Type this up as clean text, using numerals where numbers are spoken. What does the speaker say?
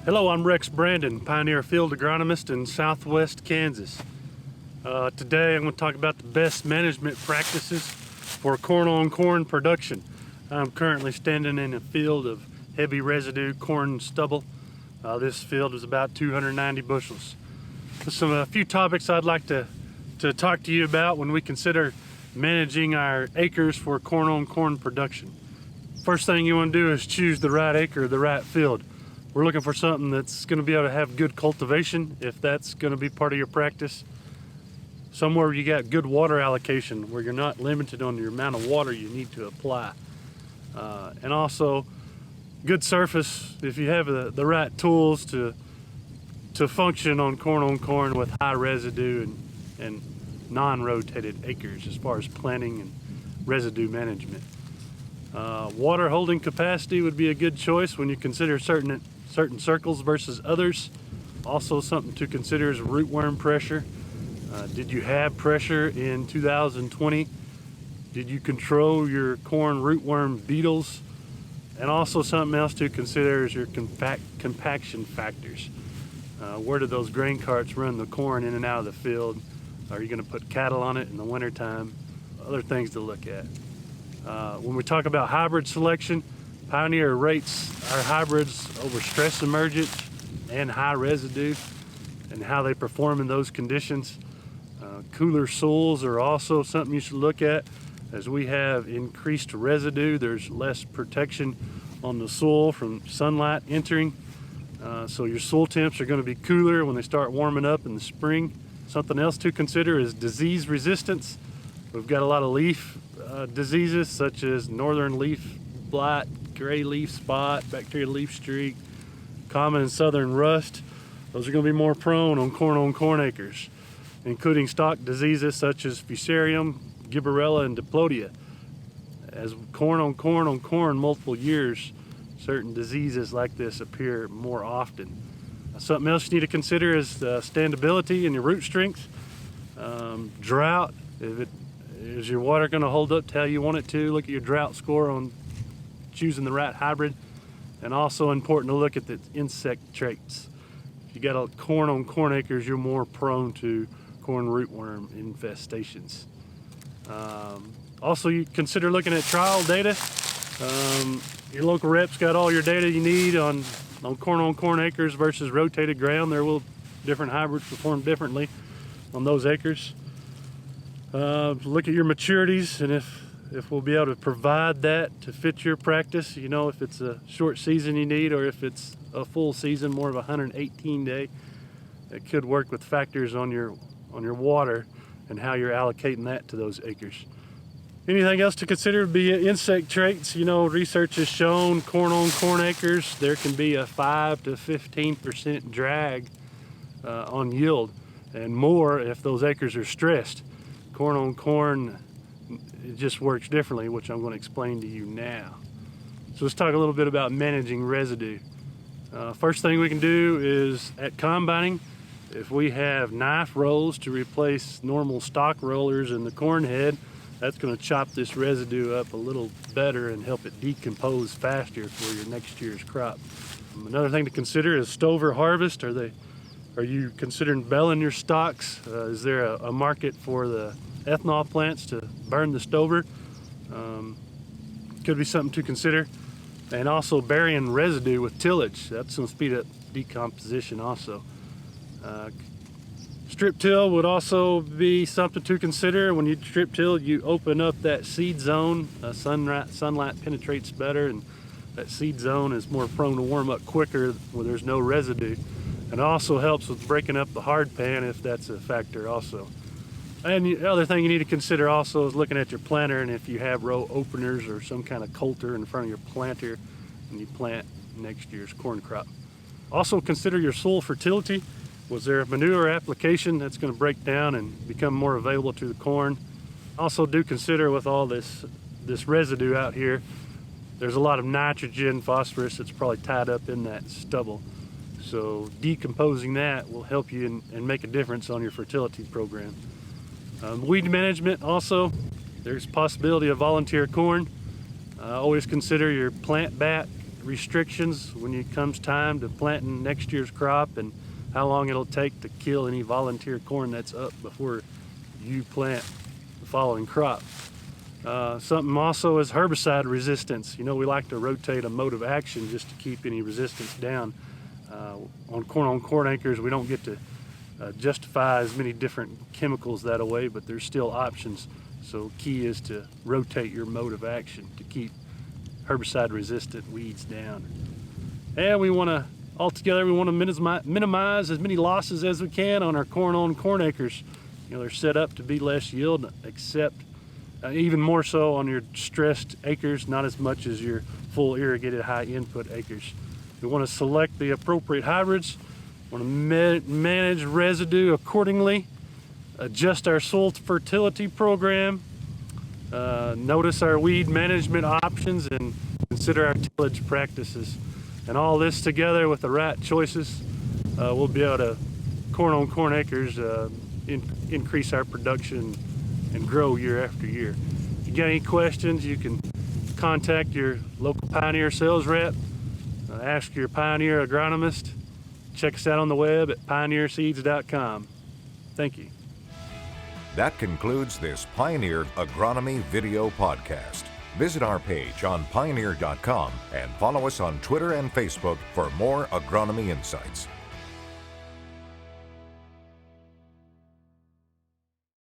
Hello, I'm Rex Brandon, Pioneer Field Agronomist in Southwest Kansas. Today I'm going to talk about the best management practices for corn-on-corn production. I'm currently standing in a field of heavy residue corn stubble. This field is about 290 bushels. A few topics I'd like to talk to you about when we consider managing our acres for corn-on-corn production. First thing you want to do is choose the right acre, the right field. We're looking for something that's going to be able to have good cultivation, if that's going to be part of your practice. Somewhere you got good water allocation, where you're not limited on the amount of water you need to apply. And also, good surface, if you have the right tools to function on corn with high residue and non-rotated acres as far as planting and residue management. Water holding capacity would be a good choice when you consider certain circles versus others. Also, something to consider is rootworm pressure. Did you have pressure in 2020? Did you control your corn rootworm beetles? And also something else to consider is your compaction factors. Where do those grain carts run the corn in and out of the field? Are you going to put cattle on it in the wintertime? Other things to look at. When we talk about hybrid selection, Pioneer rates our hybrids over stress emergence and high residue and how they perform in those conditions. Cooler soils are also something you should look at. As we have increased residue, there's less protection on the soil from sunlight entering. So your soil temps are going to be cooler when they start warming up in the spring. Something else to consider is disease resistance. We've got a lot of leaf diseases such as northern leaf blight, gray leaf spot, bacterial leaf streak, common and southern rust. Those are going to be more prone on corn acres, including stalk diseases such as fusarium, gibberella, and diplodia. As corn on corn multiple years, certain diseases like this appear more often. Something else you need to consider is standability and your root strength. Drought, is your water going to hold up to how you want it to? Look at your drought score on choosing the right hybrid. And also important to look at the insect traits. If you got a corn on corn acres, you're more prone to corn rootworm infestations. Also, you consider looking at trial data. Your local rep's got all your data you need on corn acres versus rotated ground. Different hybrids perform differently on those acres. Look at your maturities and if we'll be able to provide that to fit your practice. You know, if it's a short season you need or if it's a full season, more of a 118 day. It could work with factors on your water and how you're allocating that to those acres. Anything else to consider would be insect traits. You know, research has shown corn on corn acres, there can be a 5 to 15% drag on yield and more if those acres are stressed. Corn on corn, it just works differently, which I'm going to explain to you now. So let's talk a little bit about managing residue. First thing we can do is at combining, if we have knife rolls to replace normal stock rollers in the corn head, that's going to chop this residue up a little better and help it decompose faster for your next year's crop. Another thing to consider is stover harvest. Are you considering belling your stocks? Is there a market for the ethanol plants to burn the stover? Could be something to consider. And also burying residue with tillage. That's going to speed up decomposition also. Strip till would also be something to consider. When you strip till, you open up that seed zone. Sunlight penetrates better and that seed zone is more prone to warm up quicker when there's no residue. And also helps with breaking up the hard pan if that's a factor also. And the other thing you need to consider also is looking at your planter and if you have row openers or some kind of coulter in front of your planter when you plant next year's corn crop. Also consider your soil fertility. Was there a manure application that's going to break down and become more available to the corn? Also do consider with all this residue out here, there's a lot of nitrogen, phosphorus that's probably tied up in that stubble. So decomposing that will help you and make a difference on your fertility program. Weed management also, there's possibility of volunteer corn. Always consider your plant bat restrictions when it comes time to planting next year's crop, and how long it'll take to kill any volunteer corn that's up before you plant the following crop. Something also is herbicide resistance. You know, we like to rotate a mode of action just to keep any resistance down. On corn acres, we don't get to justify as many different chemicals that way, but there's still options. So key is to rotate your mode of action to keep herbicide resistant weeds down. And we want to minimize as many losses as we can on our corn acres. You know, they're set up to be less yield, except even more so on your stressed acres, not as much as your full irrigated high input acres. We want to select the appropriate hybrids, want to manage residue accordingly, adjust our soil fertility program, notice our weed management options, and consider our tillage practices. And all this together with the right choices, we'll be able to, corn acres, increase our production and grow year after year. If you got any questions, you can contact your local Pioneer sales rep, ask your Pioneer agronomist. Check us out on the web at pioneerseeds.com. Thank you. That concludes this Pioneer Agronomy video podcast. Visit our page on pioneer.com and follow us on Twitter and Facebook for more agronomy insights.